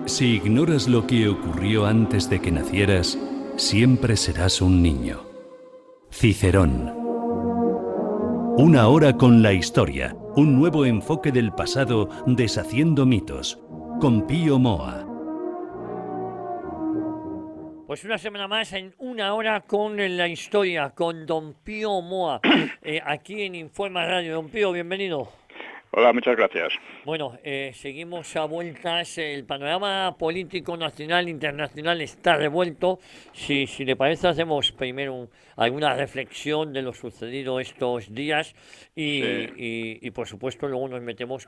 Si ignoras lo que ocurrió antes de que nacieras, siempre serás un niño. Cicerón. Una hora con la historia, un nuevo enfoque del pasado deshaciendo mitos, con Pío Moa. Pues una semana más en una hora con la historia, con don Pío Moa, aquí en Informa Radio. Don Pío, bienvenido. Hola, muchas gracias. Bueno, seguimos a vueltas. El panorama político nacional e internacional está revuelto. Si le parece, hacemos primero alguna reflexión de lo sucedido estos días y por supuesto, luego nos metemos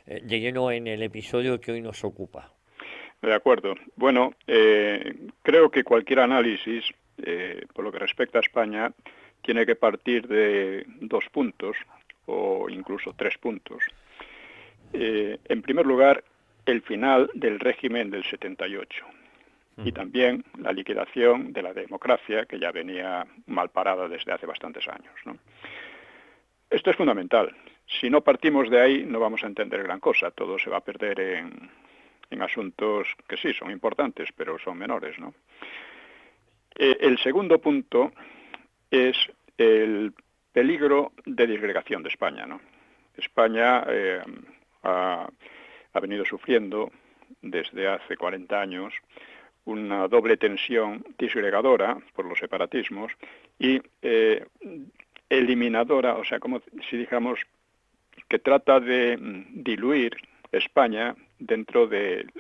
de lleno en el episodio que hoy nos ocupa. De acuerdo. Bueno, creo que cualquier análisis, por lo que respecta a España, tiene que partir de 2 puntos o incluso 3 puntos. En primer lugar, el final del régimen del 78 y también la liquidación de la democracia, que ya venía mal parada desde hace bastantes años, ¿no? Esto es fundamental. Si no partimos de ahí, no vamos a entender gran cosa. Todo se va a perder en asuntos que sí son importantes, pero son menores, ¿no? El segundo punto es el peligro de disgregación de España, ¿no? España ha venido sufriendo desde hace 40 años una doble tensión disgregadora por los separatismos y eliminadora, o sea, como si dijéramos que trata de diluir España dentro del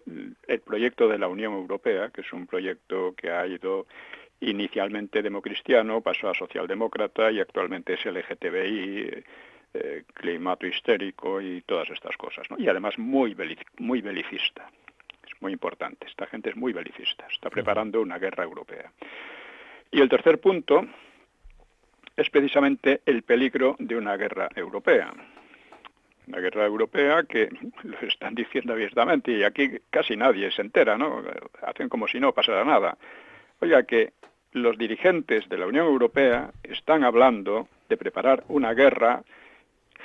proyecto de la Unión Europea, que es un proyecto que ha ido inicialmente democristiano, pasó a socialdemócrata y actualmente es LGTBI, climato histérico y todas estas cosas, ¿no? Y además muy belicista. Es muy importante. Esta gente es muy belicista. Está preparando una guerra europea. Y el tercer punto es precisamente el peligro de una guerra europea. Una guerra europea que lo están diciendo abiertamente y aquí casi nadie se entera, ¿no? Hacen como si no pasara nada. Oiga, que los dirigentes de la Unión Europea están hablando de preparar una guerra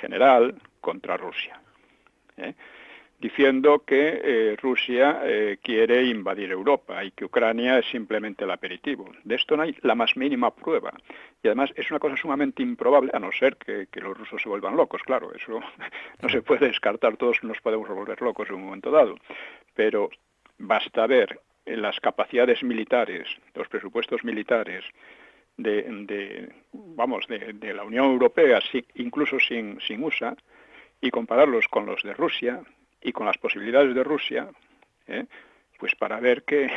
general contra Rusia, diciendo que Rusia quiere invadir Europa y que Ucrania es simplemente el aperitivo. De esto no hay la más mínima prueba. Y además es una cosa sumamente improbable, a no ser que los rusos se vuelvan locos, claro, eso no se puede descartar, todos nos podemos volver locos en un momento dado. Pero basta ver las capacidades militares, los presupuestos militares de la Unión Europea, incluso sin USA, y compararlos con los de Rusia y con las posibilidades de Rusia, pues para ver que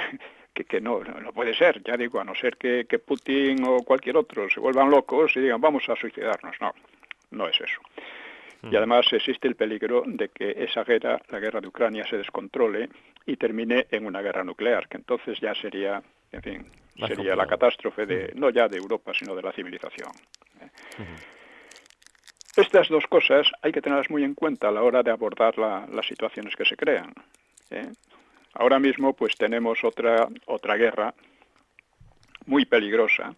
no puede ser, ya digo, a no ser que Putin o cualquier otro se vuelvan locos y digan vamos a suicidarnos. No es eso. Y además existe el peligro de que esa guerra, la guerra de Ucrania, se descontrole y termine en una guerra nuclear, que entonces ya sería, en fin, sería la catástrofe no ya de Europa, sino de la civilización. Estas 2 cosas hay que tenerlas muy en cuenta a la hora de abordar las situaciones que se crean. Ahora mismo pues tenemos otra guerra muy peligrosa,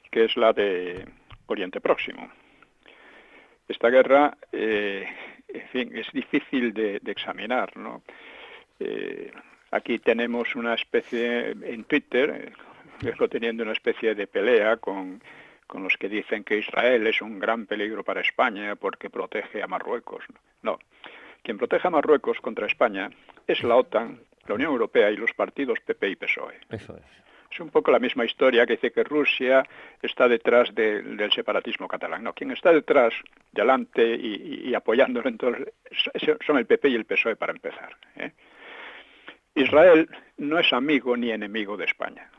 que es la de Oriente Próximo. Esta guerra, en fin, es difícil de examinar, ¿no? Aquí tenemos una especie, en Twitter, teniendo una especie de pelea con los que dicen que Israel es un gran peligro para España porque protege a Marruecos. No, quien protege a Marruecos contra España es la OTAN, la Unión Europea y los partidos PP y PSOE. Eso es. Es un poco la misma historia que dice que Rusia está detrás del separatismo catalán. No, quien está detrás, delante y apoyándolo entonces son el PP y el PSOE para empezar. Israel no es amigo ni enemigo de España.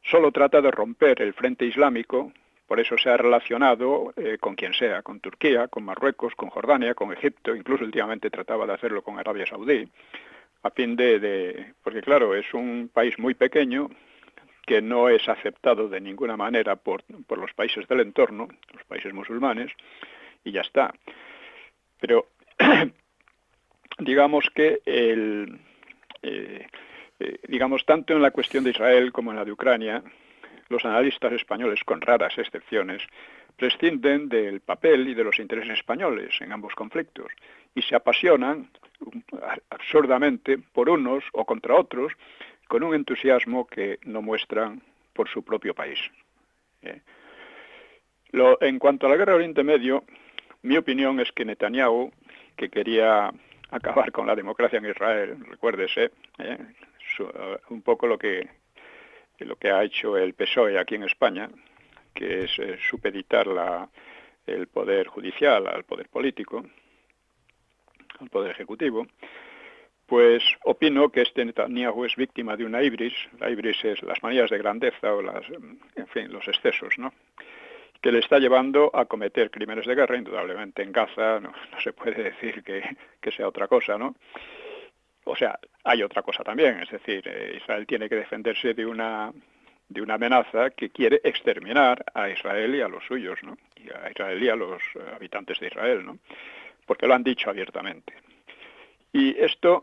Solo trata de romper el frente islámico, por eso se ha relacionado con quien sea, con Turquía, con Marruecos, con Jordania, con Egipto, incluso últimamente trataba de hacerlo con Arabia Saudí, a fin porque claro, es un país muy pequeño que no es aceptado de ninguna manera por los países del entorno, los países musulmanes, y ya está. Pero digamos que tanto en la cuestión de Israel como en la de Ucrania, los analistas españoles, con raras excepciones, prescinden del papel y de los intereses españoles en ambos conflictos y se apasionan absurdamente por unos o contra otros, con un entusiasmo que no muestran por su propio país. En cuanto a la guerra de Oriente Medio, mi opinión es que Netanyahu, que quería acabar con la democracia en Israel, recuérdese, un poco lo que ha hecho el PSOE aquí en España, que es supeditar el poder judicial al poder político, al poder ejecutivo, pues opino que este Netanyahu es víctima de una ibris. La ibris es las manías de grandeza o en fin, los excesos, ¿no?, que le está llevando a cometer crímenes de guerra. Indudablemente en Gaza no se puede decir que sea otra cosa, ¿no? O sea, hay otra cosa también, es decir, Israel tiene que defenderse de una amenaza que quiere exterminar a Israel y a los suyos, ¿no? Y a Israel y a los habitantes de Israel, ¿no? Porque lo han dicho abiertamente. Y esta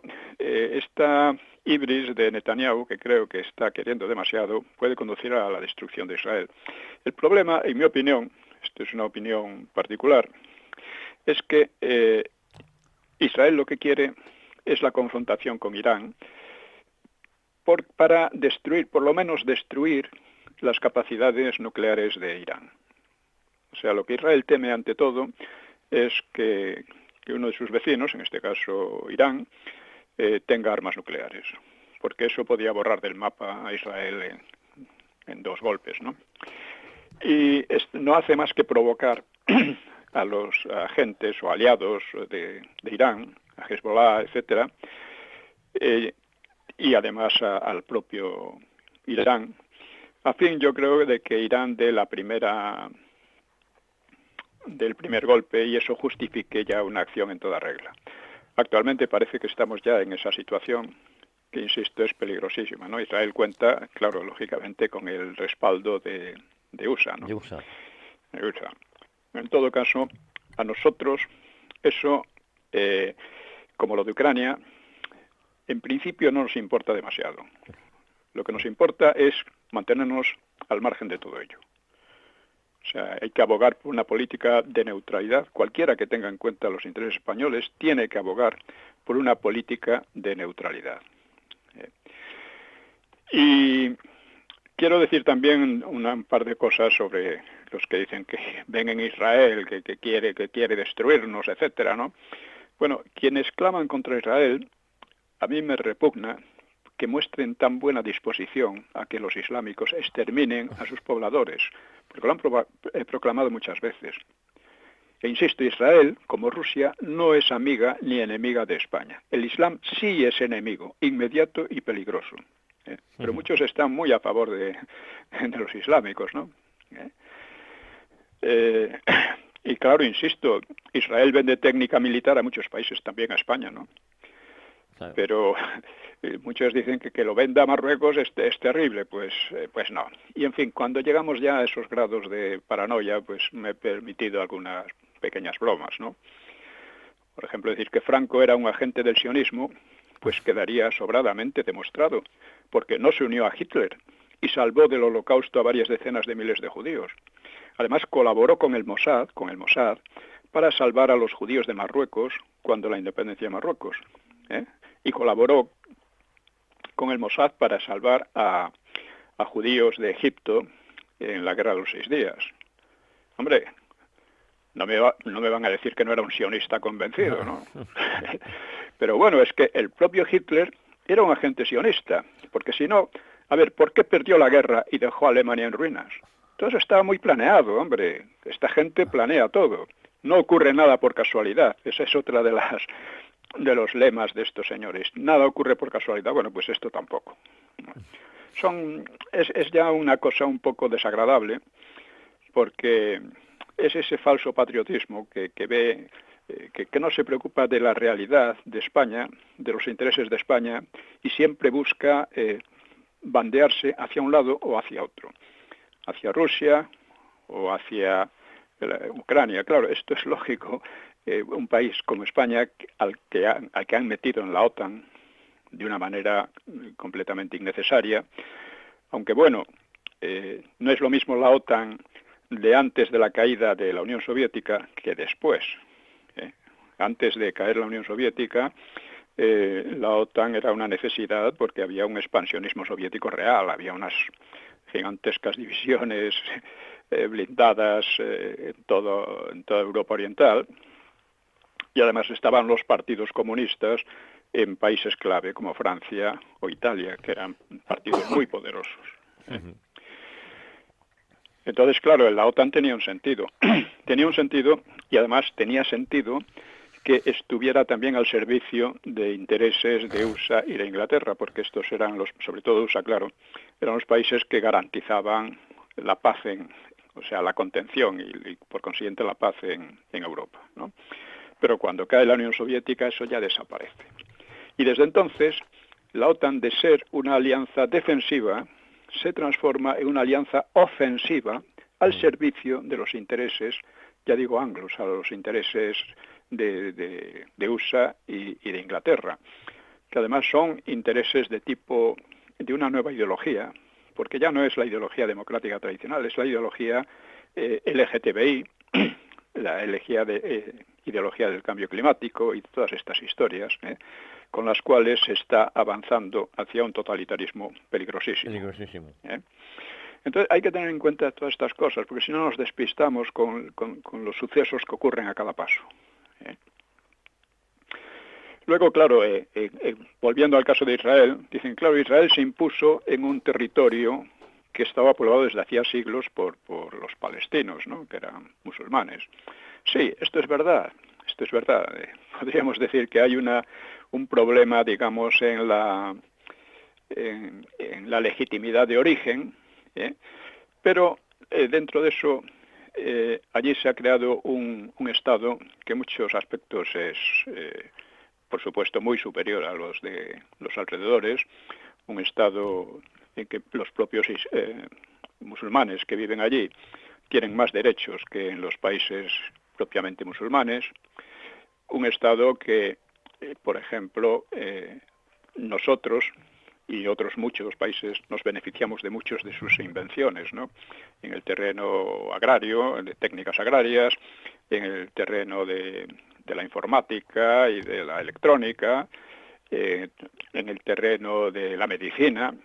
ibris de Netanyahu, que creo que está queriendo demasiado, puede conducir a la destrucción de Israel. El problema, en mi opinión, esto es una opinión particular, es que Israel lo que quiere es la confrontación con Irán para destruir, por lo menos destruir, las capacidades nucleares de Irán. O sea, lo que Israel teme ante todo es que uno de sus vecinos, en este caso Irán, tenga armas nucleares, porque eso podía borrar del mapa a Israel en 2 golpes, ¿no? Y no hace más que provocar a los agentes o aliados de Irán, a Hezbollah, etcétera, y además al propio Irán, a fin, yo creo, de que Irán dé del primer golpe y eso justifique ya una acción en toda regla. Actualmente parece que estamos ya en esa situación que, insisto, es peligrosísima, ¿no? Israel cuenta, claro, lógicamente, con el respaldo de USA, ¿no? De USA. De USA. En todo caso, a nosotros eso, como lo de Ucrania, en principio no nos importa demasiado. Lo que nos importa es mantenernos al margen de todo ello. O sea, hay que abogar por una política de neutralidad. Cualquiera que tenga en cuenta los intereses españoles tiene que abogar por una política de neutralidad. Y quiero decir también un par de cosas sobre los que dicen que ven en Israel, que quiere destruirnos, etcétera, ¿no? Bueno, quienes claman contra Israel, a mí me repugna que muestren tan buena disposición a que los islámicos exterminen a sus pobladores, porque lo han proclamado muchas veces. E insisto, Israel, como Rusia, no es amiga ni enemiga de España. El Islam sí es enemigo, inmediato y peligroso. Pero muchos están muy a favor de los islámicos, ¿no? Y claro, insisto, Israel vende técnica militar a muchos países, también a España, ¿no? Claro. Pero muchos dicen que lo venda a Marruecos es terrible, pues no. Y en fin, cuando llegamos ya a esos grados de paranoia, pues me he permitido algunas pequeñas bromas, ¿no? Por ejemplo, decir que Franco era un agente del sionismo, pues quedaría sobradamente demostrado, porque no se unió a Hitler y salvó del holocausto a varias decenas de miles de judíos. Además, colaboró con el Mossad, para salvar a los judíos de Marruecos cuando la independencia de Marruecos, y colaboró con el Mossad para salvar a judíos de Egipto en la Guerra de los 6 días. Hombre, no me van a decir que no era un sionista convencido, ¿no? Pero bueno, es que el propio Hitler era un agente sionista, porque si no, a ver, ¿por qué perdió la guerra y dejó a Alemania en ruinas? Todo eso estaba muy planeado, hombre. Esta gente planea todo. No ocurre nada por casualidad. Esa es otra de los lemas de estos señores. Nada ocurre por casualidad. Bueno, pues esto tampoco. Es ya una cosa un poco desagradable, porque es ese falso patriotismo que ve, que no se preocupa de la realidad de España, de los intereses de España, y siempre busca bandearse hacia un lado o hacia otro, hacia Rusia o hacia Ucrania. Claro, esto es lógico. Un país como España, al que han metido en la OTAN de una manera completamente innecesaria, aunque bueno, no es lo mismo la OTAN de antes de la caída de la Unión Soviética que después. Antes de caer la Unión Soviética, la OTAN era una necesidad porque había un expansionismo soviético real, había unas gigantescas divisiones blindadas en toda Europa Oriental, y además estaban los partidos comunistas en países clave como Francia o Italia, que eran partidos muy poderosos. Entonces, claro, la OTAN tenía un sentido. Tenía un sentido y además tenía sentido que estuviera también al servicio de intereses de USA y de Inglaterra, porque estos eran sobre todo USA, claro, eran los países que garantizaban la paz o sea, la contención y por consiguiente la paz en Europa, ¿no? Pero cuando cae la Unión Soviética eso ya desaparece. Y desde entonces la OTAN, de ser una alianza defensiva, se transforma en una alianza ofensiva al servicio de los intereses, ya digo anglos, a los intereses de USA y de Inglaterra, que además son intereses de una nueva ideología, porque ya no es la ideología democrática tradicional, es la ideología LGTBI, la ideología del cambio climático y todas estas historias, con las cuales se está avanzando hacia un totalitarismo peligrosísimo. Entonces hay que tener en cuenta todas estas cosas, porque si no nos despistamos con los sucesos que ocurren a cada paso. Luego, claro, volviendo al caso de Israel, dicen, claro, Israel se impuso en un territorio que estaba poblado desde hacía siglos por los palestinos, ¿no?, que eran musulmanes. Sí, esto es verdad. Podríamos decir que hay un problema, digamos, en la legitimidad de origen, pero dentro de eso allí se ha creado un Estado que en muchos aspectos es, por supuesto, muy superior a los de los alrededores, un Estado en que los propios musulmanes que viven allí tienen más derechos que en los países propiamente musulmanes, un Estado que, por ejemplo, nosotros y otros muchos países nos beneficiamos de muchas de sus invenciones, ¿no?, en el terreno agrario, de técnicas agrarias, en el terreno de la informática y de la electrónica, en el terreno de la medicina.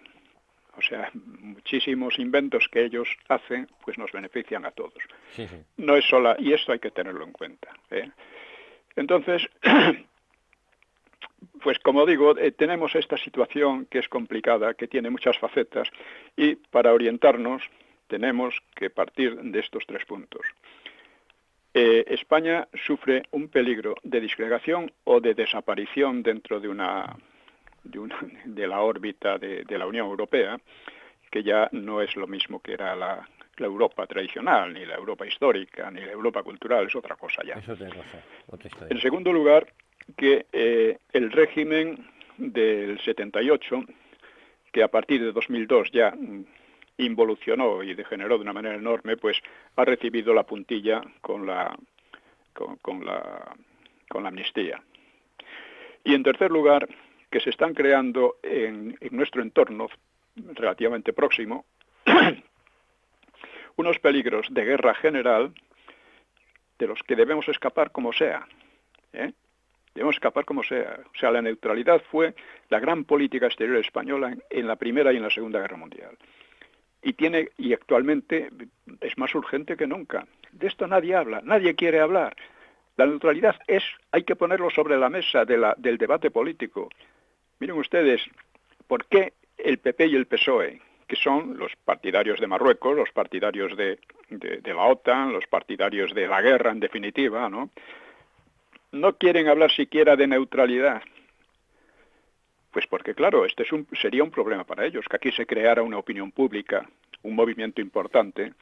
O sea, muchísimos inventos que ellos hacen, pues nos benefician a todos. Sí. No es sola, y esto hay que tenerlo en cuenta. Entonces, pues como digo, tenemos esta situación que es complicada, que tiene muchas facetas, y para orientarnos tenemos que partir de estos 3 puntos. España sufre un peligro de disgregación o de desaparición dentro de la órbita de la Unión Europea, que ya no es lo mismo que era la Europa tradicional, ni la Europa histórica, ni la Europa cultural, es otra cosa ya. Es otra cosa, otra historia. En segundo lugar, que el régimen del 78, que a partir de 2002 ya involucionó y degeneró de una manera enorme, pues ha recibido la puntilla con la amnistía. Y en tercer lugar, que se están creando en nuestro entorno relativamente próximo unos peligros de guerra general de los que debemos escapar como sea. Debemos escapar como sea. O sea, la neutralidad fue la gran política exterior española en la Primera y en la Segunda Guerra Mundial. Y actualmente es más urgente que nunca. De esto nadie habla, nadie quiere hablar. La neutralidad hay que ponerlo sobre la mesa del debate político. Miren ustedes, ¿por qué el PP y el PSOE, que son los partidarios de Marruecos, los partidarios de la OTAN, los partidarios de la guerra en definitiva, no quieren hablar siquiera de neutralidad? Pues porque, claro, sería un problema para ellos, que aquí se creara una opinión pública, un movimiento importante,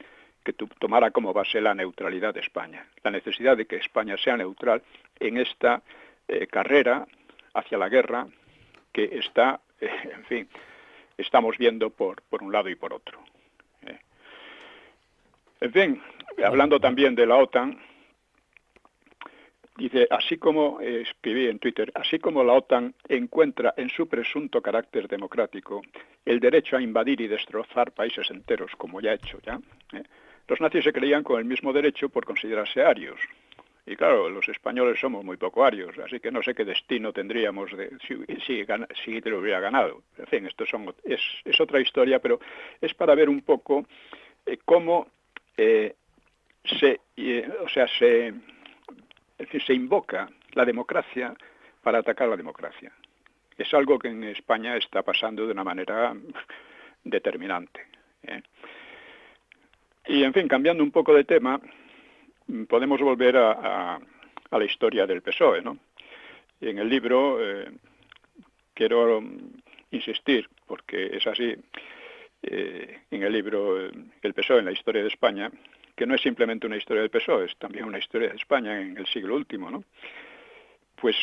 que tomara como base la neutralidad de España, la necesidad de que España sea neutral en esta carrera hacia la guerra que está, en fin, estamos viendo por un lado y por otro. En fin, hablando también de la OTAN, dice, así como escribí en Twitter, así como la OTAN encuentra en su presunto carácter democrático el derecho a invadir y destrozar países enteros, como ya ha hecho ya, los nazis se creían con el mismo derecho por considerarse arios. Y claro, los españoles somos muy poco arios, así que no sé qué destino tendríamos si Hitler hubiera ganado. En fin, es otra historia, pero es para ver un poco cómo se invoca la democracia para atacar la democracia. Es algo que en España está pasando de una manera determinante. Y, en fin, cambiando un poco de tema, podemos volver a la historia del PSOE, ¿no? En el libro quiero insistir, porque es así, en el libro El PSOE en la historia de España, que no es simplemente una historia del PSOE, es también una historia de España en el siglo último, ¿no? Pues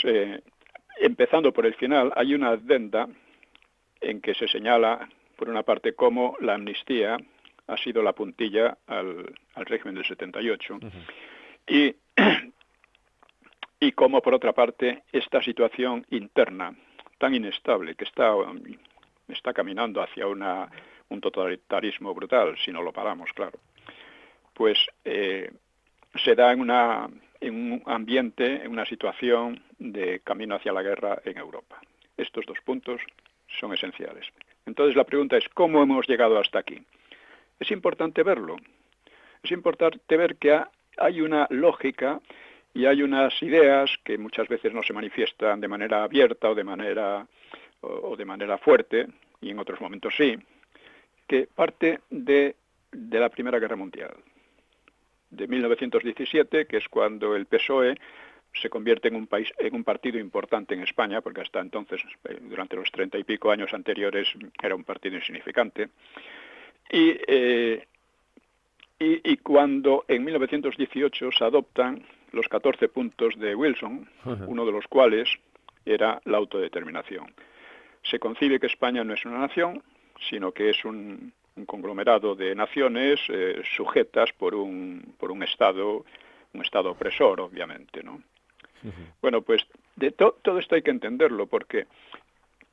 empezando por el final, hay una adenda en que se señala, por una parte, cómo la amnistía ha sido la puntilla al régimen del 78, y cómo, por otra parte, esta situación interna tan inestable que está caminando hacia un totalitarismo brutal, si no lo paramos, claro, pues se da en un ambiente, en una situación de camino hacia la guerra en Europa. Estos dos puntos son esenciales. Entonces la pregunta es, ¿cómo hemos llegado hasta aquí? Es importante verlo. Es importante ver que hay una lógica y hay unas ideas que muchas veces no se manifiestan de manera abierta o de manera fuerte, y en otros momentos sí, que parte de la Primera Guerra Mundial, de 1917, que es cuando el PSOE se convierte en un partido importante en España, porque hasta entonces, durante los 30 y pico años anteriores, era un partido insignificante. Y cuando en 1918 se adoptan los 14 puntos de Wilson, uno de los cuales era la autodeterminación. Se concibe que España no es una nación, sino que es un conglomerado de naciones sujetas por un estado opresor, obviamente, ¿no? Bueno, pues todo esto hay que entenderlo, porque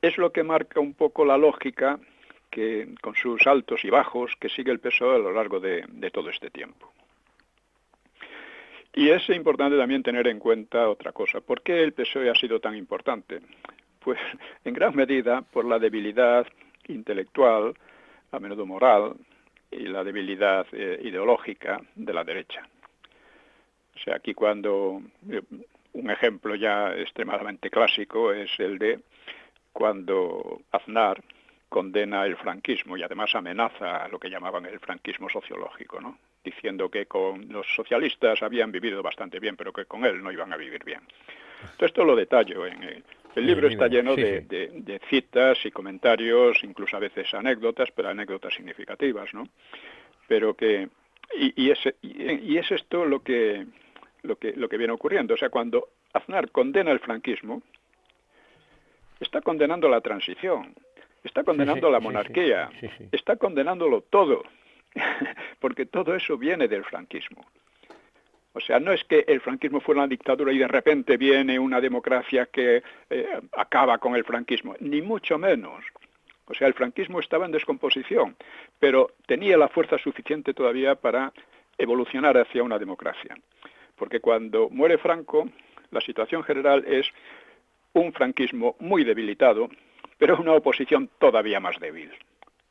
es lo que marca un poco la lógica que, con sus altos y bajos, que sigue el PSOE a lo largo de todo este tiempo. Y es importante también tener en cuenta otra cosa. ¿Por qué el PSOE ha sido tan importante? Pues en gran medida por la debilidad intelectual, a menudo moral, y la debilidad ideológica de la derecha. O sea, aquí un ejemplo ya extremadamente clásico es el de cuando Aznar condena el franquismo y además amenaza lo que llamaban el franquismo sociológico, ¿no? Diciendo que con los socialistas habían vivido bastante bien, pero que con él no iban a vivir bien. Todo esto lo detallo en el libro. Está lleno de citas y comentarios, incluso a veces anécdotas, pero anécdotas significativas, ¿no? Pero que y es esto lo que viene ocurriendo. O sea, cuando Aznar condena el franquismo, está condenando la transición, está condenando la monarquía, está condenándolo todo, porque todo eso viene del franquismo. O sea, no es que el franquismo fuera una dictadura y de repente viene una democracia que acaba con el franquismo, ni mucho menos. O sea, el franquismo estaba en descomposición, pero tenía la fuerza suficiente todavía para evolucionar hacia una democracia. Porque cuando muere Franco, la situación general es un franquismo muy debilitado, pero una oposición todavía más débil.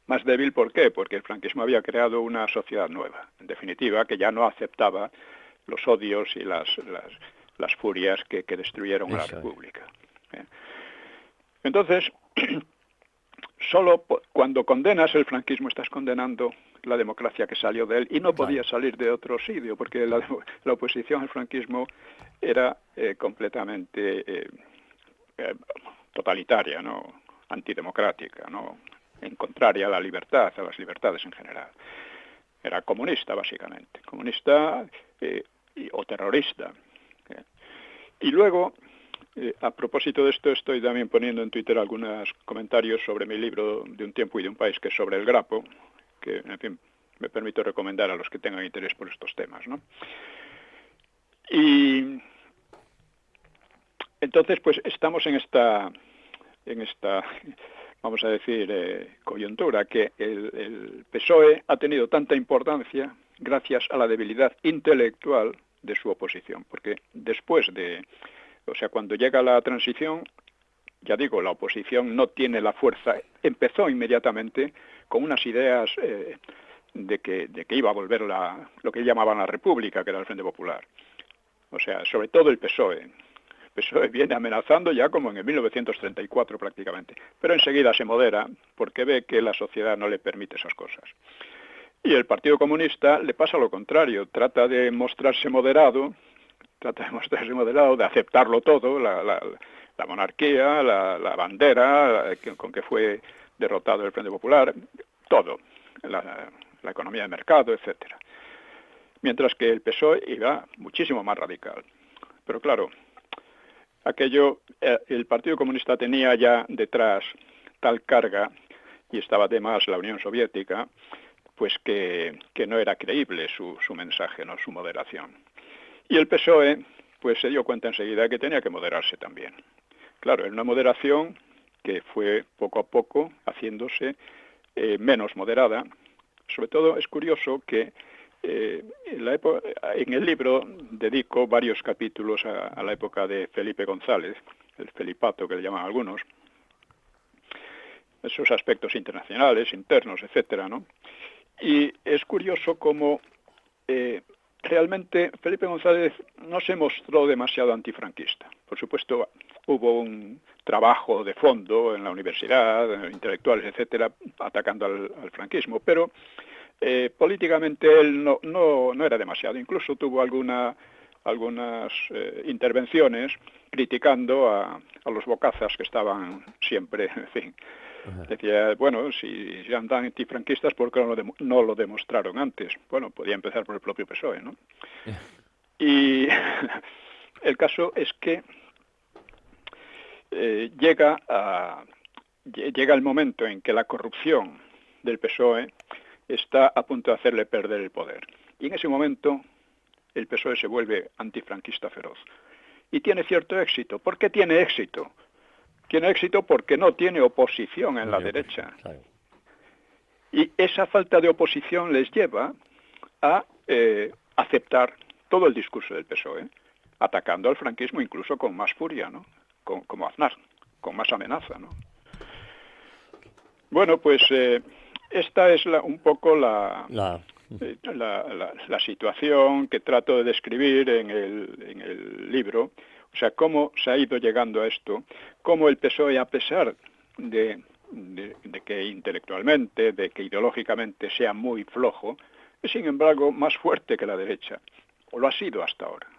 Más débil, ¿por qué? Porque el franquismo había creado una sociedad nueva, en definitiva, que ya no aceptaba los odios y las furias que destruyeron a la República. Entonces, solo cuando condenas el franquismo estás condenando la democracia que salió de él, y no podía salir de otro sitio, porque la oposición al franquismo era completamente totalitaria, ¿no? Antidemocrática, ¿no? En contraria a la libertad, a las libertades en general. Era comunista, básicamente, comunista o terrorista. Y luego, a propósito de esto, estoy también poniendo en Twitter algunos comentarios sobre mi libro De un tiempo y de un país, que es sobre el Grapo, que, en fin, me permito recomendar a los que tengan interés por estos temas, ¿no? Y entonces, pues, estamos en esta vamos a decir, coyuntura, que el PSOE ha tenido tanta importancia gracias a la debilidad intelectual de su oposición, porque después de, o sea, cuando llega la transición, ya digo, la oposición no tiene la fuerza, empezó inmediatamente con unas ideas de que iba a volver lo que llamaban la República, que era el Frente Popular. O sea, sobre todo el PSOE. El PSOE viene amenazando ya como en el 1934 prácticamente, pero enseguida se modera porque ve que la sociedad no le permite esas cosas. Y el Partido Comunista le pasa lo contrario, trata de mostrarse moderado, de aceptarlo todo, la monarquía, la bandera con que fue derrotado el Frente Popular, todo, la economía de mercado, etcétera. Mientras que el PSOE iba muchísimo más radical. Pero claro, el Partido Comunista tenía ya detrás tal carga, y estaba además la Unión Soviética, pues que no era creíble su mensaje, ¿no? Su moderación. Y el PSOE pues se dio cuenta enseguida que tenía que moderarse también. Claro, en una moderación que fue poco a poco haciéndose menos moderada. Sobre todo es curioso que en el libro dedico varios capítulos a la época de Felipe González, el Felipato que le llaman algunos, esos aspectos internacionales, internos, etcétera, ¿no? Y es curioso cómo realmente Felipe González no se mostró demasiado antifranquista. Por supuesto, hubo un trabajo de fondo en la universidad, intelectuales, etcétera, atacando al franquismo, pero políticamente él no era demasiado. Incluso tuvo algunas intervenciones criticando a los bocazas que estaban siempre, en fin. Decía, bueno, si eran tan antifranquistas, ¿por qué no lo demostraron antes? Bueno, podía empezar por el propio PSOE, ¿no? Y el caso es que llega el momento en que la corrupción del PSOE está a punto de hacerle perder el poder. Y en ese momento el PSOE se vuelve antifranquista feroz. Y tiene cierto éxito. ¿Por qué tiene éxito? Tiene éxito porque no tiene oposición en la derecha. Claro. Y esa falta de oposición les lleva a aceptar todo el discurso del PSOE, atacando al franquismo incluso con más furia, ¿no? Como Aznar, con más amenaza, ¿no? Bueno, pues esta es un poco la situación que trato de describir en el libro. O sea, cómo se ha ido llegando a esto, cómo el PSOE, a pesar de que intelectualmente, de que ideológicamente sea muy flojo, es sin embargo más fuerte que la derecha, o lo ha sido hasta ahora.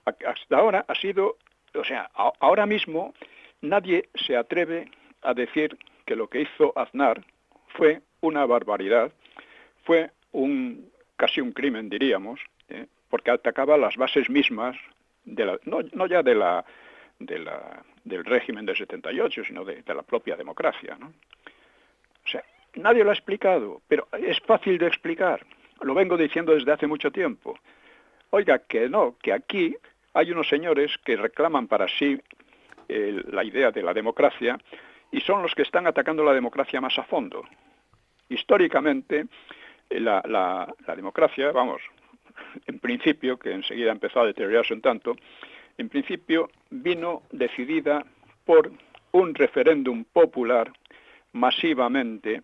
Hasta ahora ha sido, o sea, ahora mismo nadie se atreve a decir que lo que hizo Aznar fue una barbaridad, fue casi un crimen, diríamos, porque atacaba las bases mismas no ya del régimen del 78, sino de la propia democracia, ¿no? O sea, nadie lo ha explicado, pero es fácil de explicar. Lo vengo diciendo desde hace mucho tiempo. Oiga, que no, que aquí hay unos señores que reclaman para sí la idea de la democracia y son los que están atacando la democracia más a fondo. Históricamente, la democracia, vamos, en principio, que enseguida empezó a deteriorarse un tanto, en principio vino decidida por un referéndum popular masivamente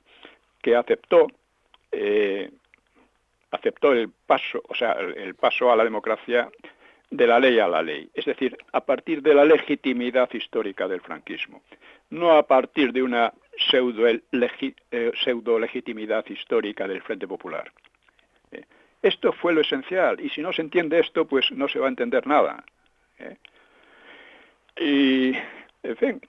que aceptó el paso a la democracia de la ley a la ley, es decir, a partir de la legitimidad histórica del franquismo, no a partir de una pseudo legitimidad histórica del Frente Popular. Esto fue lo esencial, y si no se entiende esto, pues no se va a entender nada. Y, en fin,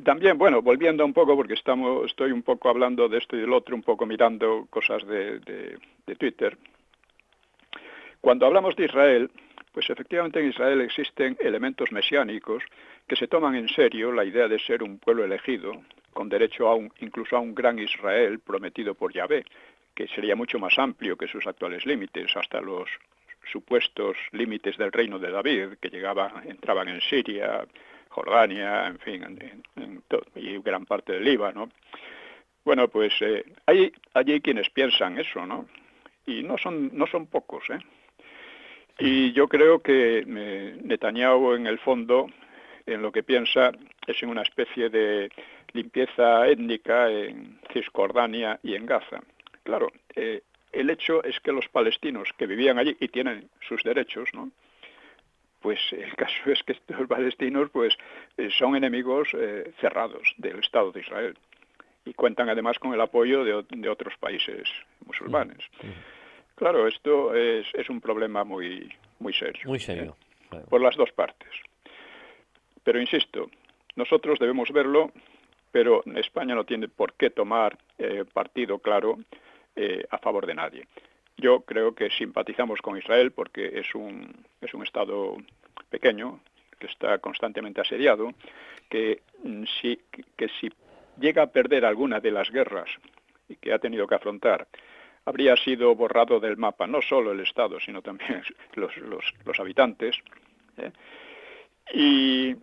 también, bueno, volviendo un poco, porque estoy un poco hablando de esto y del otro, un poco mirando cosas de Twitter. Cuando hablamos de Israel, pues efectivamente en Israel existen elementos mesiánicos que se toman en serio la idea de ser un pueblo elegido, con derecho incluso a un gran Israel prometido por Yahvé, que sería mucho más amplio que sus actuales límites, hasta los supuestos límites del reino de David, que entraban en Siria, Jordania, en fin, y gran parte del Líbano. Bueno, pues hay allí quienes piensan eso, ¿no? y no son pocos, ¿eh? Y yo creo que Netanyahu, en el fondo, en lo que piensa es en una especie de limpieza étnica en Cisjordania y en Gaza. Claro, el hecho es que los palestinos que vivían allí y tienen sus derechos, ¿no? Pues el caso es que estos palestinos pues son enemigos cerrados del Estado de Israel y cuentan además con el apoyo de otros países musulmanes. Claro, esto es un problema muy serio. Muy serio. Claro. Por las dos partes. Pero insisto, nosotros debemos verlo, pero España no tiene por qué tomar partido claro a favor de nadie. Yo creo que simpatizamos con Israel porque es un Estado pequeño, que está constantemente asediado, que si llega a perder alguna de las guerras y que ha tenido que afrontar, habría sido borrado del mapa no solo el Estado, sino también los habitantes. Y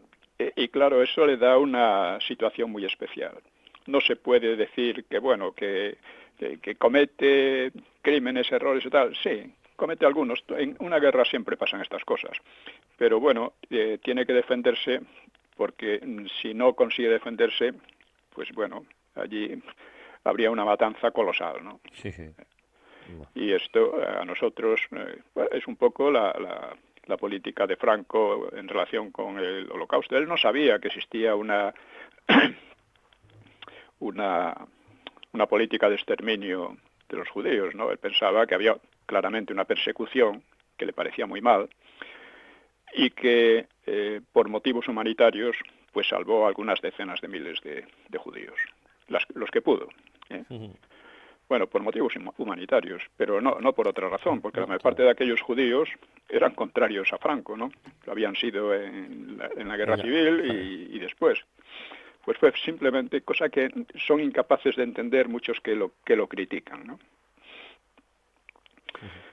claro, eso le da una situación muy especial. No se puede decir que, bueno, que comete crímenes, errores y tal. Sí, comete algunos. En una guerra siempre pasan estas cosas. Pero bueno, tiene que defenderse porque si no consigue defenderse, pues bueno, allí habría una matanza colosal, ¿no? Sí, sí. Y esto a nosotros es un poco la política de Franco en relación con el Holocausto. Él no sabía que existía una política de exterminio de los judíos, ¿no? Él pensaba que había claramente una persecución que le parecía muy mal y que por motivos humanitarios pues salvó a algunas decenas de miles de judíos, los que pudo. Bueno, por motivos humanitarios, pero no por otra razón, porque la mayor parte de aquellos judíos eran contrarios a Franco, ¿no? Lo habían sido en la guerra civil y después. Pues fue simplemente cosa que son incapaces de entender muchos que lo critican, ¿no?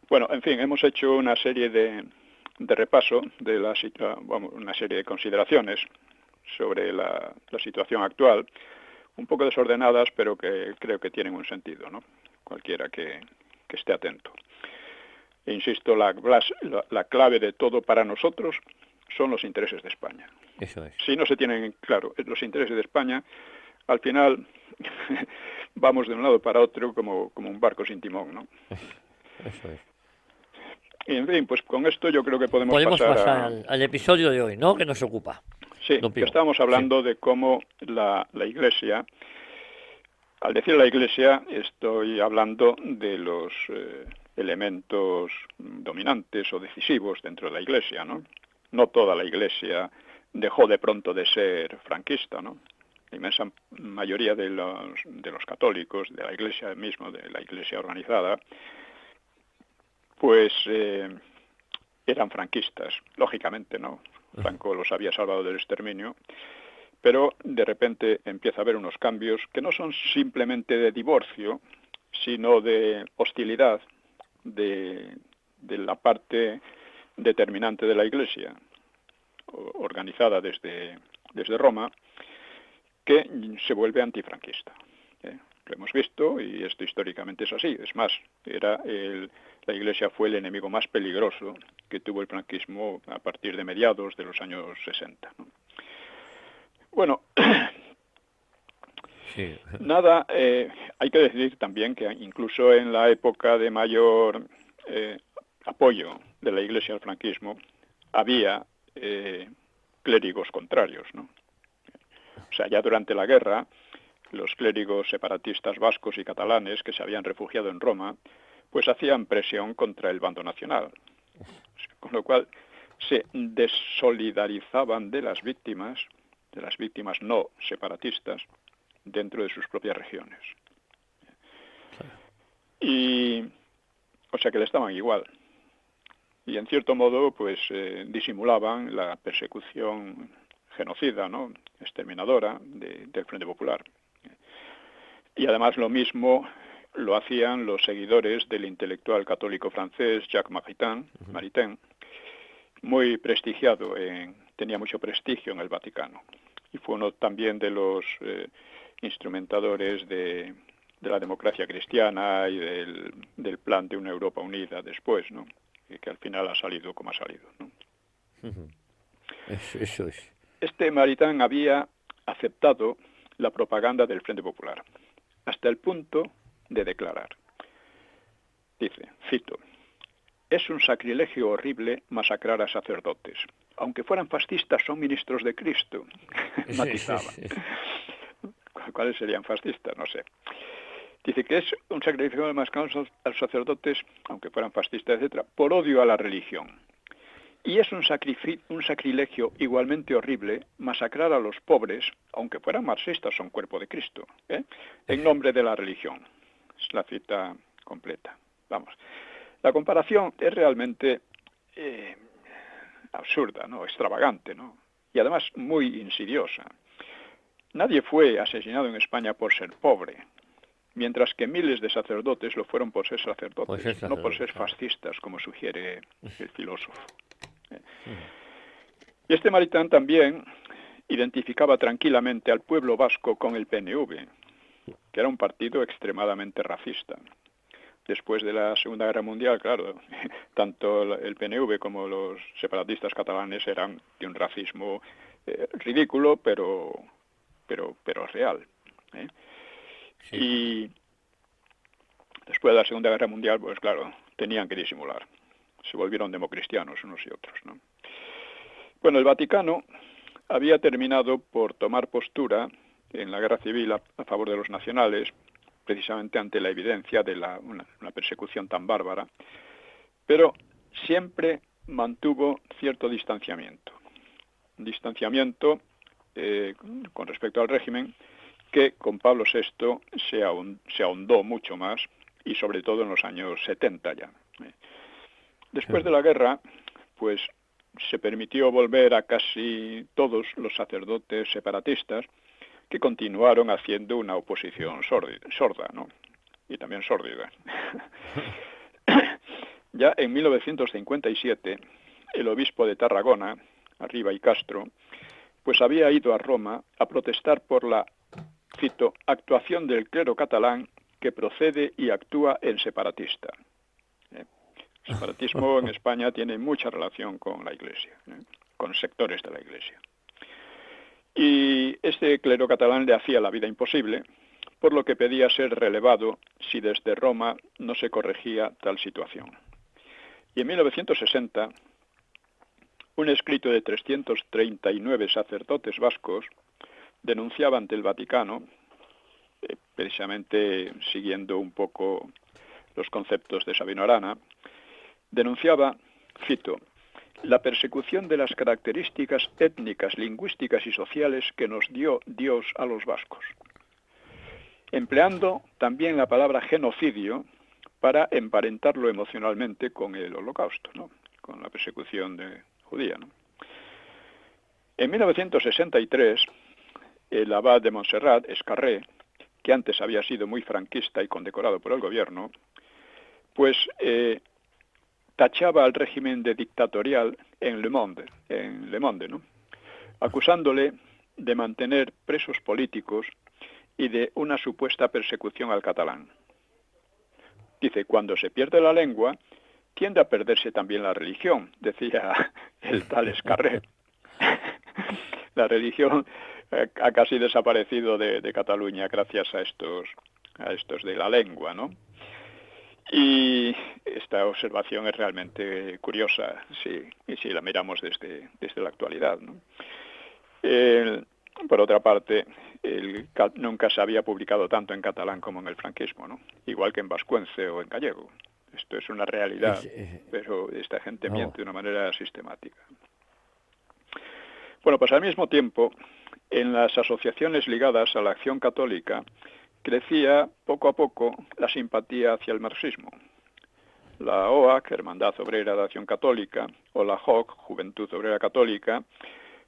Bueno, en fin, hemos hecho una serie de repaso de una serie de consideraciones sobre la situación actual, un poco desordenadas, pero que creo que tienen un sentido, ¿no? Cualquiera que esté atento. E insisto, la clave de todo para nosotros son los intereses de España. Eso es. Si no se tienen claro los intereses de España, al final vamos de un lado para otro como un barco sin timón, ¿no? Eso es. Y en fin, pues con esto yo creo que podemos pasar al episodio de hoy, ¿no? Que nos ocupa. Sí, que estamos hablando de cómo la Iglesia, al decir la Iglesia, estoy hablando de los elementos dominantes o decisivos dentro de la Iglesia, ¿no? No toda la Iglesia dejó de pronto de ser franquista, ¿no? La inmensa mayoría de los católicos, de la Iglesia mismo, de la Iglesia organizada, pues eran franquistas, lógicamente, ¿no? Franco los había salvado del exterminio, pero de repente empieza a haber unos cambios que no son simplemente de divorcio, sino de hostilidad de la parte determinante de la Iglesia, organizada desde Roma, que se vuelve antifranquista. Lo hemos visto y esto históricamente es así. Es más, la Iglesia fue el enemigo más peligroso que tuvo el franquismo a partir de mediados de los años 60, ¿no? Bueno, sí. Nada, hay que decir también que incluso en la época de mayor apoyo de la Iglesia al franquismo, había clérigos contrarios, ¿no? O sea, ya durante la guerra, los clérigos separatistas vascos y catalanes que se habían refugiado en Roma, pues hacían presión contra el bando nacional, con lo cual se desolidarizaban de las víctimas no separatistas, dentro de sus propias regiones. Y, o sea que le estaban igual. Y en cierto modo, pues disimulaban la persecución genocida, ¿no? Exterminadora del Frente Popular. Y además lo mismo lo hacían los seguidores del intelectual católico francés Jacques Maritain, muy prestigiado, tenía mucho prestigio en el Vaticano. Y fue uno también de los instrumentadores de de la democracia cristiana y del plan de una Europa unida después, ¿no? Y que al final ha salido como ha salido, ¿no? Eso es. Este Maritain había aceptado la propaganda del Frente Popular, hasta el punto de declarar, dice, cito, «Es un sacrilegio horrible masacrar a sacerdotes. Aunque fueran fascistas, son ministros de Cristo», matizaba. ¿Cuáles serían fascistas? No sé. Dice que es un sacrilegio masacrar a los sacerdotes, aunque fueran fascistas, etcétera, por odio a la religión. Y es un sacrilegio igualmente horrible masacrar a los pobres, aunque fueran marxistas, son cuerpo de Cristo, en nombre de la religión. Es la cita completa. Vamos. La comparación es realmente absurda, ¿no? Extravagante, ¿no? Y además muy insidiosa. Nadie fue asesinado en España por ser pobre, mientras que miles de sacerdotes lo fueron por ser sacerdotes, no por ser fascistas, como sugiere el filósofo. Y este Maritain también identificaba tranquilamente al pueblo vasco con el PNV, que era un partido extremadamente racista. Después de la Segunda Guerra Mundial, claro, tanto el PNV como los separatistas catalanes eran de un racismo ridículo, pero real. Sí. Y después de la Segunda Guerra Mundial, pues claro, tenían que disimular. Se volvieron democristianos unos y otros, ¿no? Bueno, el Vaticano había terminado por tomar postura en la guerra civil a favor de los nacionales, precisamente ante la evidencia de una persecución tan bárbara, pero siempre mantuvo cierto distanciamiento. Un distanciamiento con respecto al régimen que con Pablo VI se ahondó mucho más, y sobre todo en los años 70 ya. Después de la guerra, pues se permitió volver a casi todos los sacerdotes separatistas, que continuaron haciendo una oposición sorda, ¿no? Y también sórdida. Ya en 1957, el obispo de Tarragona, Arriba y Castro, pues había ido a Roma a protestar por la, cito, actuación del clero catalán que procede y actúa en separatista. El separatismo en España tiene mucha relación con la Iglesia, con sectores de la Iglesia. Y este clero catalán le hacía la vida imposible, por lo que pedía ser relevado si desde Roma no se corregía tal situación. Y en 1960, un escrito de 339 sacerdotes vascos denunciaba ante el Vaticano, precisamente siguiendo un poco los conceptos de Sabino Arana, denunciaba, cito, la persecución de las características étnicas, lingüísticas y sociales que nos dio Dios a los vascos, empleando también la palabra genocidio para emparentarlo emocionalmente con el Holocausto, ¿no? Con la persecución judía, ¿no? En 1963, el abad de Montserrat, Escarré, que antes había sido muy franquista y condecorado por el gobierno, pues tachaba al régimen de dictatorial en Le Monde, ¿no? Acusándole de mantener presos políticos y de una supuesta persecución al catalán. Dice, cuando se pierde la lengua, tiende a perderse también la religión, decía el tal Escarré. La religión ha casi desaparecido de Cataluña gracias a estos de la lengua, ¿no? Y esta observación es realmente curiosa, si la miramos desde la actualidad, ¿no? Por otra parte, nunca se había publicado tanto en catalán como en el franquismo, ¿no? Igual que en vascuence o en gallego. Esto es una realidad, pero esta gente miente de una manera sistemática. Bueno, pues al mismo tiempo, en las asociaciones ligadas a la acción católica, crecía poco a poco la simpatía hacia el marxismo. La OAC, Hermandad Obrera de Acción Católica, o la JOC, Juventud Obrera Católica,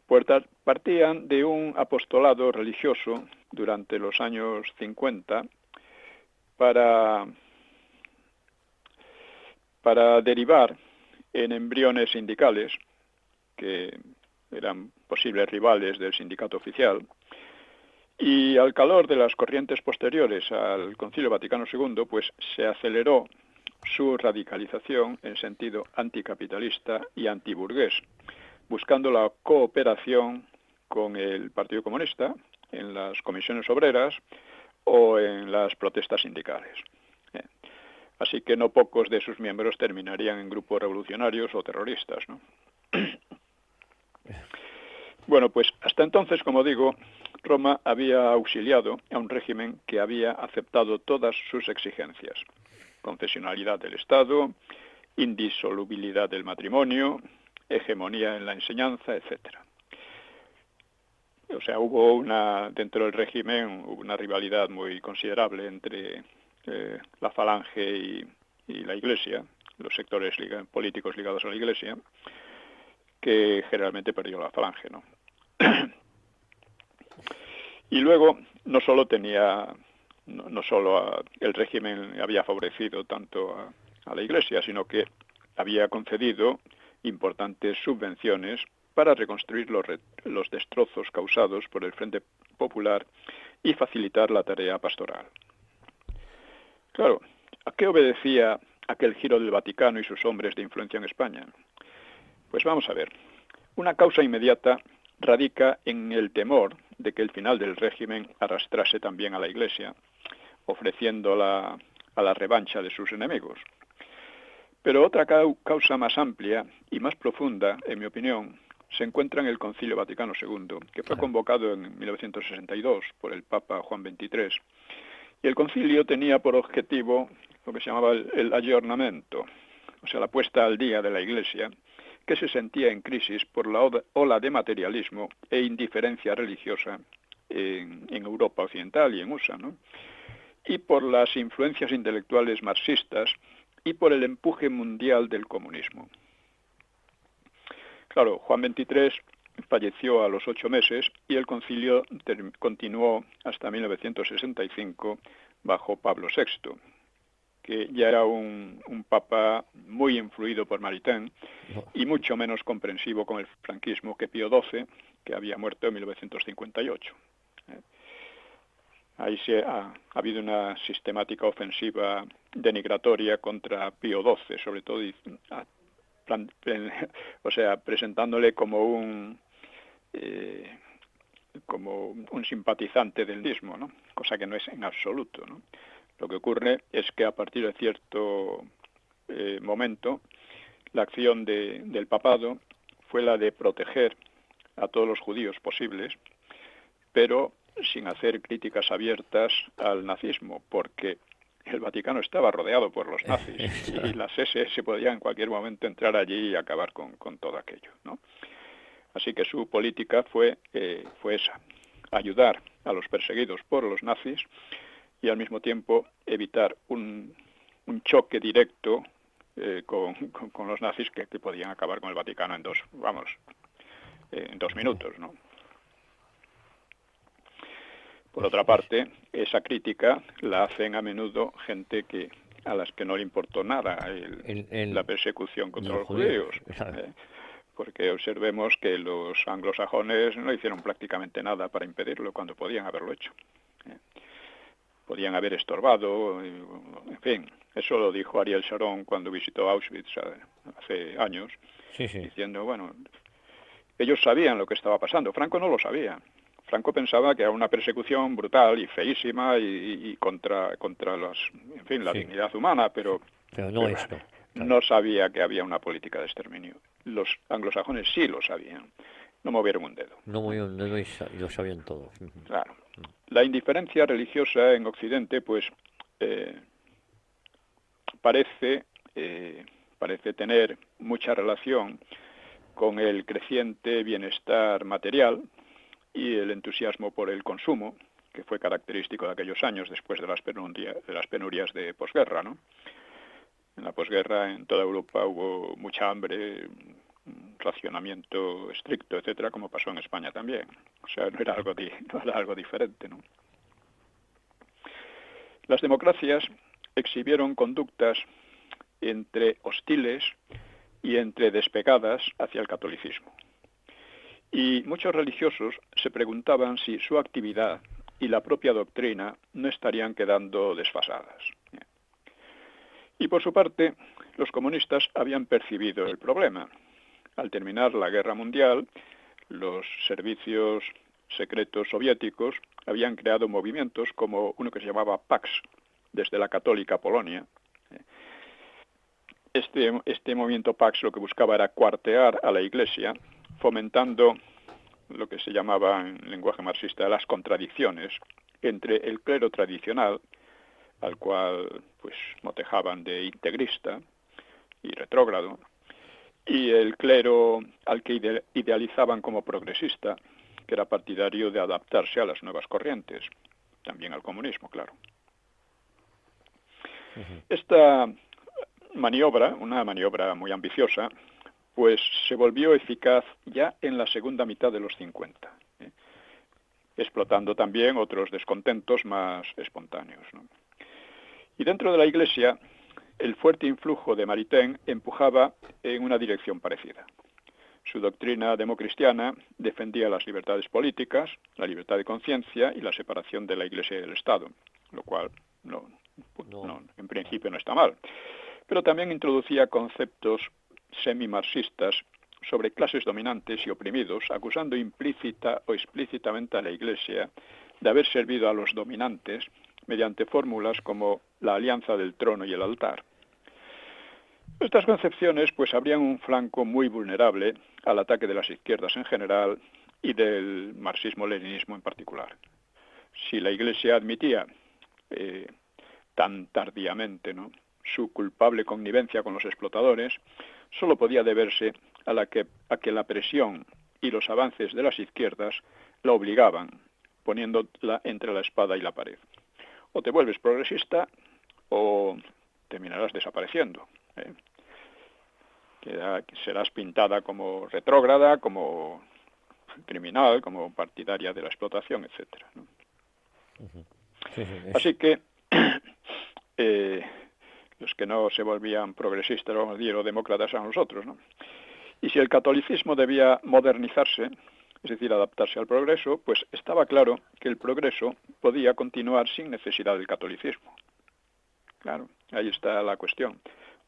pues partían de un apostolado religioso durante los años 50 para derivar en embriones sindicales que eran posibles rivales del sindicato oficial Y al calor de las corrientes posteriores al Concilio Vaticano II, pues se aceleró su radicalización en sentido anticapitalista y antiburgués, buscando la cooperación con el Partido Comunista en las comisiones obreras o en las protestas sindicales. Así que no pocos de sus miembros terminarían en grupos revolucionarios o terroristas, ¿no? Bueno, pues hasta entonces, como digo, Roma había auxiliado a un régimen que había aceptado todas sus exigencias: confesionalidad del Estado, indisolubilidad del matrimonio, hegemonía en la enseñanza, etcétera. O sea, hubo dentro del régimen una rivalidad muy considerable entre la Falange y la Iglesia, los sectores políticos ligados a la Iglesia, que generalmente perdió la Falange, ¿no? Y luego no solo el régimen había favorecido tanto a la Iglesia, sino que había concedido importantes subvenciones para reconstruir los destrozos causados por el Frente Popular y facilitar la tarea pastoral. Claro, ¿a qué obedecía aquel giro del Vaticano y sus hombres de influencia en España? Pues vamos a ver. Una causa inmediata radica en el temor de que el final del régimen arrastrase también a la Iglesia, ofreciéndola a la revancha de sus enemigos. Pero otra causa más amplia y más profunda, en mi opinión, se encuentra en el Concilio Vaticano II, que fue convocado en 1962 por el Papa Juan XXIII. Y el concilio tenía por objetivo lo que se llamaba el aggiornamento, o sea, la puesta al día de la Iglesia, que se sentía en crisis por la ola de materialismo e indiferencia religiosa en Europa Occidental y en USA, ¿no? Y por las influencias intelectuales marxistas y por el empuje mundial del comunismo. Claro, Juan XXIII falleció a los 8 meses y el concilio continuó hasta 1965 bajo Pablo VI, que ya era un papa muy influido por Maritain y mucho menos comprensivo con el franquismo que Pío XII, que había muerto en 1958. Ahí ha habido una sistemática ofensiva denigratoria contra Pío XII, sobre todo presentándole como un simpatizante del nazismo, ¿no? Cosa que no es en absoluto, ¿no? Lo que ocurre es que a partir de cierto momento, la acción del papado fue la de proteger a todos los judíos posibles, pero sin hacer críticas abiertas al nazismo, porque el Vaticano estaba rodeado por los nazis y las SS podían en cualquier momento entrar allí y acabar con todo aquello, ¿no? Así que su política fue esa: ayudar a los perseguidos por los nazis y al mismo tiempo evitar un choque directo con los nazis que podían acabar con el Vaticano en 2 minutos, ¿no? Por otra parte, esa crítica la hacen a menudo gente a las que no le importó nada la persecución contra los judíos. Porque observemos que los anglosajones no hicieron prácticamente nada para impedirlo cuando podían haberlo hecho. Podían haber estorbado, en fin. Eso lo dijo Ariel Sharon cuando visitó Auschwitz hace años, diciendo, bueno, ellos sabían lo que estaba pasando. Franco no lo sabía. Franco pensaba que era una persecución brutal y feísima y contra la dignidad humana, pero no esto. No sabía que había una política de exterminio. Los anglosajones sí lo sabían. No movieron un dedo. No movieron un dedo y lo sabían todos. Claro. La indiferencia religiosa en Occidente, pues, parece tener mucha relación con el creciente bienestar material y el entusiasmo por el consumo, que fue característico de aquellos años después de las penurias de posguerra, ¿no? En la posguerra en toda Europa hubo mucha hambre, racionamiento estricto, etcétera, como pasó en España también. O sea, no era algo diferente, ¿no? Las democracias exhibieron conductas entre hostiles y entre despegadas hacia el catolicismo. Y muchos religiosos se preguntaban si su actividad y la propia doctrina no estarían quedando desfasadas. Y por su parte, los comunistas habían percibido el problema. Al terminar la Guerra Mundial, los servicios secretos soviéticos habían creado movimientos como uno que se llamaba Pax, desde la católica Polonia. Este movimiento Pax lo que buscaba era cuartear a la Iglesia, fomentando lo que se llamaba en lenguaje marxista las contradicciones entre el clero tradicional, al cual pues motejaban de integrista y retrógrado, y el clero al que idealizaban como progresista, que era partidario de adaptarse a las nuevas corrientes, también al comunismo, claro. Esta maniobra, una maniobra muy ambiciosa, pues se volvió eficaz ya en la segunda mitad de los 50, explotando también otros descontentos más espontáneos, ¿no? Y dentro de la Iglesia, el fuerte influjo de Maritain empujaba en una dirección parecida. Su doctrina democristiana defendía las libertades políticas, la libertad de conciencia y la separación de la Iglesia y del Estado, lo cual en principio no está mal. Pero también introducía conceptos semi-marxistas sobre clases dominantes y oprimidos, acusando implícita o explícitamente a la Iglesia de haber servido a los dominantes mediante fórmulas como la alianza del trono y el altar. Estas concepciones pues abrían un flanco muy vulnerable al ataque de las izquierdas en general y del marxismo-leninismo en particular. Si la Iglesia admitía tan tardíamente, ¿no?, su culpable connivencia con los explotadores, solo podía deberse a que la presión y los avances de las izquierdas la obligaban, poniéndola entre la espada y la pared. O te vuelves progresista o terminarás desapareciendo. Serás pintada como retrógrada, como criminal, como partidaria de la explotación, etcétera, ¿no? Así que los que no se volvían progresistas, vamos a decir, o demócratas a nosotros, ¿no? Y si el catolicismo debía modernizarse, es decir, adaptarse al progreso, pues estaba claro que el progreso podía continuar sin necesidad del catolicismo. Claro, ahí está la cuestión.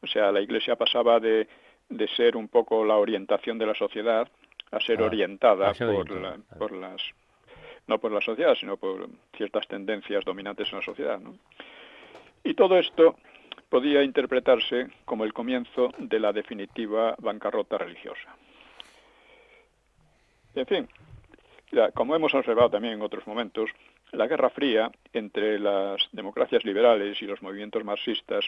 O sea, la Iglesia pasaba de ser un poco la orientación de la sociedad a ser orientada no por la sociedad, sino por ciertas tendencias dominantes en la sociedad, ¿no? Y todo esto podía interpretarse como el comienzo de la definitiva bancarrota religiosa. En fin, como hemos observado también en otros momentos, la Guerra Fría entre las democracias liberales y los movimientos marxistas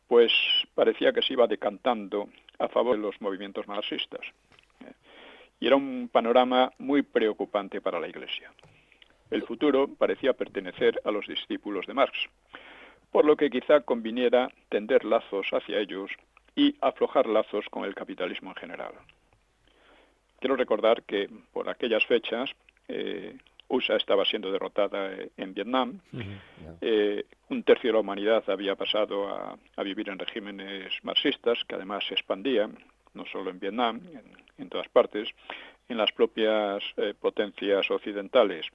pues parecía que se iba decantando a favor de los movimientos marxistas. Y era un panorama muy preocupante para la Iglesia. El futuro parecía pertenecer a los discípulos de Marx, por lo que quizá conviniera tender lazos hacia ellos y aflojar lazos con el capitalismo en general. Quiero recordar que por aquellas fechas USA estaba siendo derrotada en Vietnam. Un tercio de la humanidad había pasado a vivir en regímenes marxistas, que además se expandían, no solo en Vietnam, en todas partes. En las propias potencias occidentales,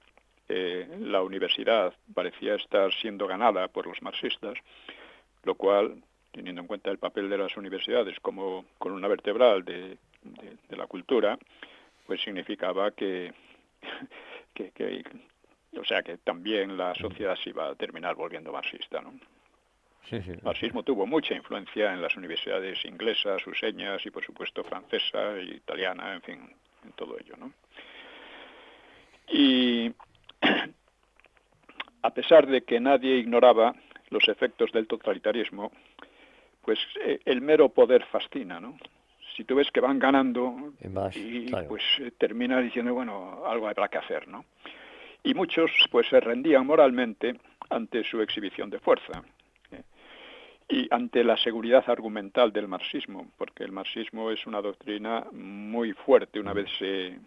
la universidad parecía estar siendo ganada por los marxistas, lo cual, teniendo en cuenta el papel de las universidades como columna vertebral de la cultura, pues significaba que también la sociedad se iba a terminar volviendo marxista, ¿no? El marxismo tuvo mucha influencia en las universidades inglesas, suseñas y por supuesto francesa e italiana, en fin, en todo ello, ¿no? Y a pesar de que nadie ignoraba los efectos del totalitarismo, pues el mero poder fascina, ¿no? Si tú ves que van ganando pues termina diciendo, bueno, algo habrá que hacer, ¿no? Y muchos pues se rendían moralmente ante su exhibición de fuerza y ante la seguridad argumental del marxismo, porque el marxismo es una doctrina muy fuerte una vez se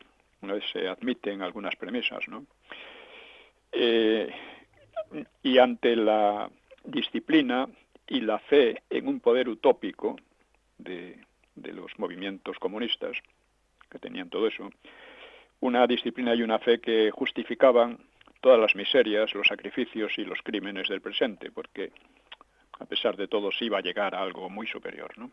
admiten algunas premisas, ¿no? Y ante la disciplina y la fe en un poder utópico de los movimientos comunistas, que tenían todo eso, una disciplina y una fe que justificaban todas las miserias, los sacrificios y los crímenes del presente, porque a pesar de todo sí iba a llegar a algo muy superior, ¿no?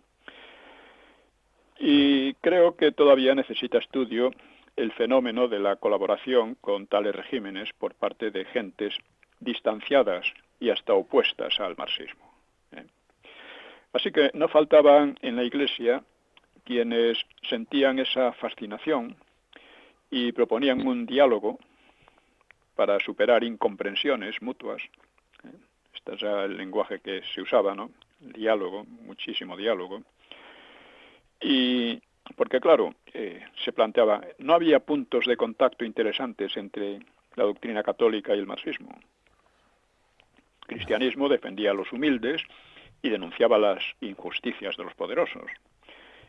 Y creo que todavía necesita estudio el fenómeno de la colaboración con tales regímenes por parte de gentes distanciadas y hasta opuestas al marxismo. Así que no faltaban en la Iglesia quienes sentían esa fascinación y proponían un diálogo para superar incomprensiones mutuas. Este era el lenguaje que se usaba, ¿no? El diálogo, muchísimo diálogo. Y porque, claro, se planteaba, no había puntos de contacto interesantes entre la doctrina católica y el marxismo. El cristianismo defendía a los humildes y denunciaba las injusticias de los poderosos.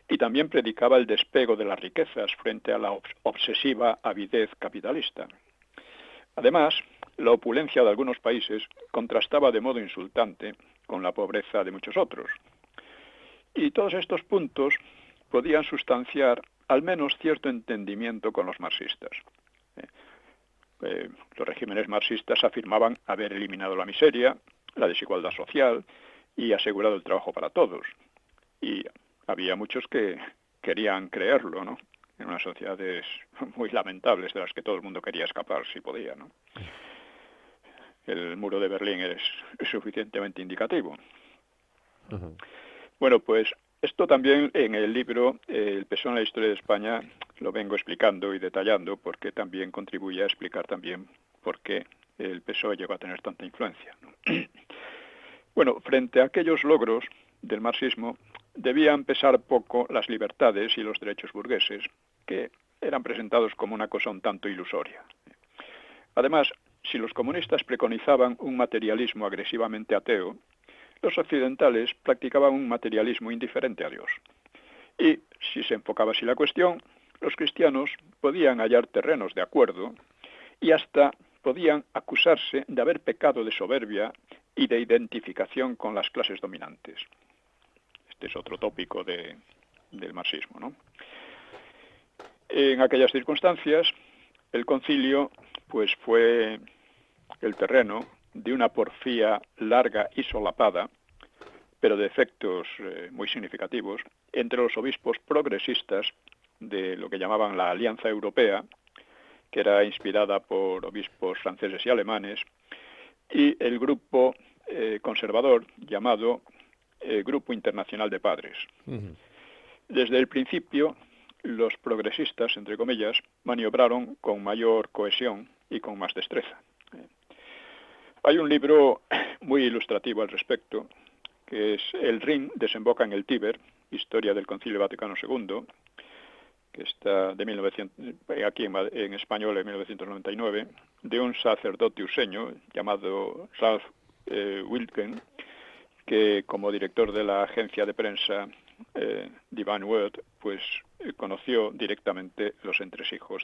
Y también predicaba el despego de las riquezas frente a la obsesiva avidez capitalista. Además, la opulencia de algunos países contrastaba de modo insultante con la pobreza de muchos otros. Y todos estos puntos podían sustanciar al menos cierto entendimiento con los marxistas. Los regímenes marxistas afirmaban haber eliminado la miseria, la desigualdad social y asegurado el trabajo para todos. Y había muchos que querían creerlo, ¿no? En unas sociedades muy lamentables de las que todo el mundo quería escapar si podía, ¿no? El muro de Berlín es suficientemente indicativo. Ujú. Bueno, pues esto también en el libro El PSOE en la historia de España lo vengo explicando y detallando porque también contribuye a explicar también por qué el PSOE llegó a tener tanta influencia, ¿no? Bueno, frente a aquellos logros del marxismo debían pesar poco las libertades y los derechos burgueses, que eran presentados como una cosa un tanto ilusoria. Además, si los comunistas preconizaban un materialismo agresivamente ateo, los occidentales practicaban un materialismo indiferente a Dios. Y, si se enfocaba así la cuestión, los cristianos podían hallar terrenos de acuerdo y hasta podían acusarse de haber pecado de soberbia y de identificación con las clases dominantes. Este es otro tópico del marxismo, ¿no? En aquellas circunstancias, el concilio pues fue el terreno de una porfía larga y solapada, pero de efectos muy significativos, entre los obispos progresistas de lo que llamaban la Alianza Europea, que era inspirada por obispos franceses y alemanes, y el grupo conservador llamado Grupo Internacional de Padres. Ujú. Desde el principio, los progresistas, entre comillas, maniobraron con mayor cohesión y con más destreza. Hay un libro muy ilustrativo al respecto, que es El Rin desemboca en el Tíber, Historia del Concilio Vaticano II, que está de 1900, aquí en español en 1999, de un sacerdote useño llamado Ralph Wilken, que como director de la agencia de prensa Divine Word, pues conoció directamente los entresijos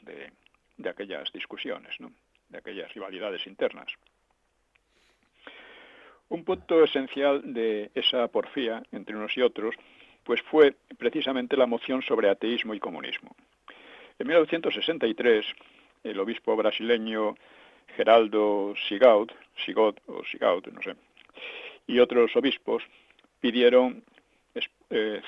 de aquellas discusiones, ¿no? De aquellas rivalidades internas. Un punto esencial de esa porfía entre unos y otros pues fue precisamente la moción sobre ateísmo y comunismo. En 1963, el obispo brasileño Geraldo Sigaud, no sé, y otros obispos pidieron,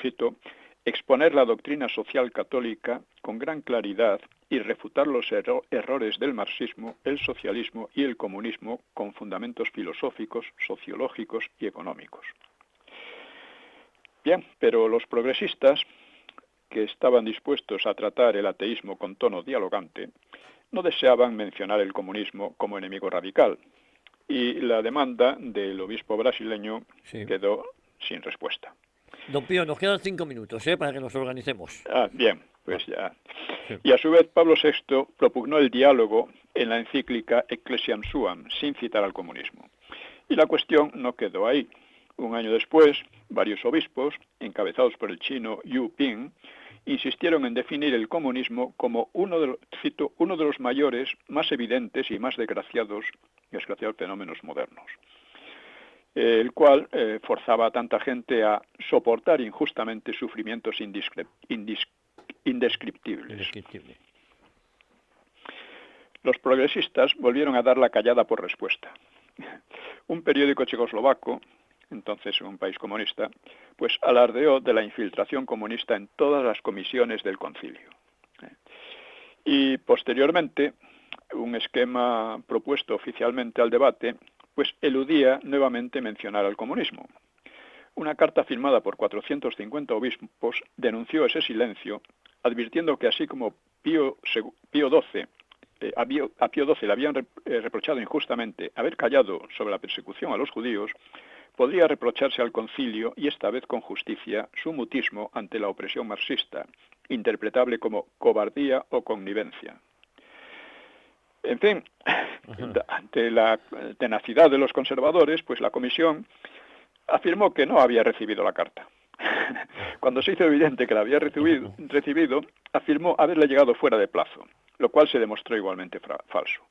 cito, exponer la doctrina social católica con gran claridad y refutar los errores del marxismo, el socialismo y el comunismo con fundamentos filosóficos, sociológicos y económicos. Bien, pero los progresistas, que estaban dispuestos a tratar el ateísmo con tono dialogante, no deseaban mencionar el comunismo como enemigo radical, y la demanda del obispo brasileño quedó sin respuesta. Don Pío, nos quedan 5 minutos, para que nos organicemos. Bien, pues ya. Sí. Y a su vez Pablo VI propugnó el diálogo en la encíclica Ecclesiam Suam, sin citar al comunismo. Y la cuestión no quedó ahí. Un año después, varios obispos, encabezados por el chino Yu Ping, insistieron en definir el comunismo como uno de los mayores, más evidentes y más desgraciados fenómenos modernos, el cual forzaba a tanta gente a soportar injustamente sufrimientos indescriptibles. los progresistas volvieron a dar la callada por respuesta. Un periódico checoslovaco, entonces un país comunista, pues alardeó de la infiltración comunista en todas las comisiones del concilio. Y posteriormente, un esquema propuesto oficialmente al debate, pues eludía nuevamente mencionar al comunismo. Una carta firmada por 450 obispos denunció ese silencio, advirtiendo que así como a Pío XII le habían reprochado injustamente haber callado sobre la persecución a los judíos, podría reprocharse al concilio, y esta vez con justicia, su mutismo ante la opresión marxista, interpretable como cobardía o connivencia. En fin, ante la tenacidad de los conservadores, pues la comisión afirmó que no había recibido la carta. Cuando se hizo evidente que la había recibido, afirmó haberle llegado fuera de plazo, lo cual se demostró igualmente falso.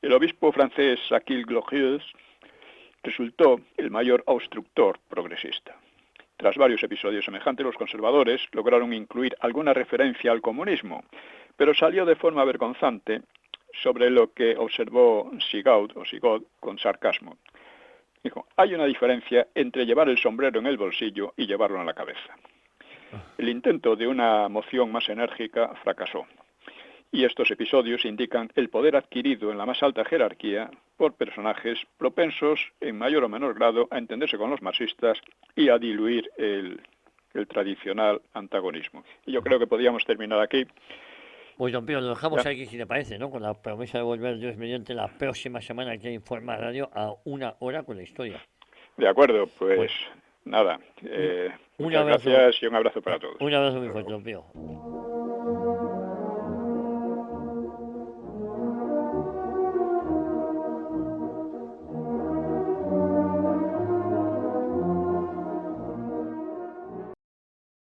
El obispo francés Aquile Glorieux resultó el mayor obstructor progresista. Tras varios episodios semejantes, los conservadores lograron incluir alguna referencia al comunismo, pero salió de forma vergonzante, sobre lo que observó Sigaud con sarcasmo. Dijo: hay una diferencia entre llevar el sombrero en el bolsillo y llevarlo en la cabeza. El intento de una moción más enérgica fracasó, y estos episodios indican el poder adquirido en la más alta jerarquía por personajes propensos, en mayor o menor grado, a entenderse con los marxistas y a diluir el tradicional antagonismo. Y yo creo que podríamos terminar aquí. Pues don Pío, lo dejamos aquí, si le parece, ¿no? Con la promesa de volver, Dios mediante, la próxima semana aquí en Informa Radio a 1 hora con la historia. De acuerdo, pues nada. Muchas gracias y un abrazo para todos. Un abrazo muy fuerte, don Pío.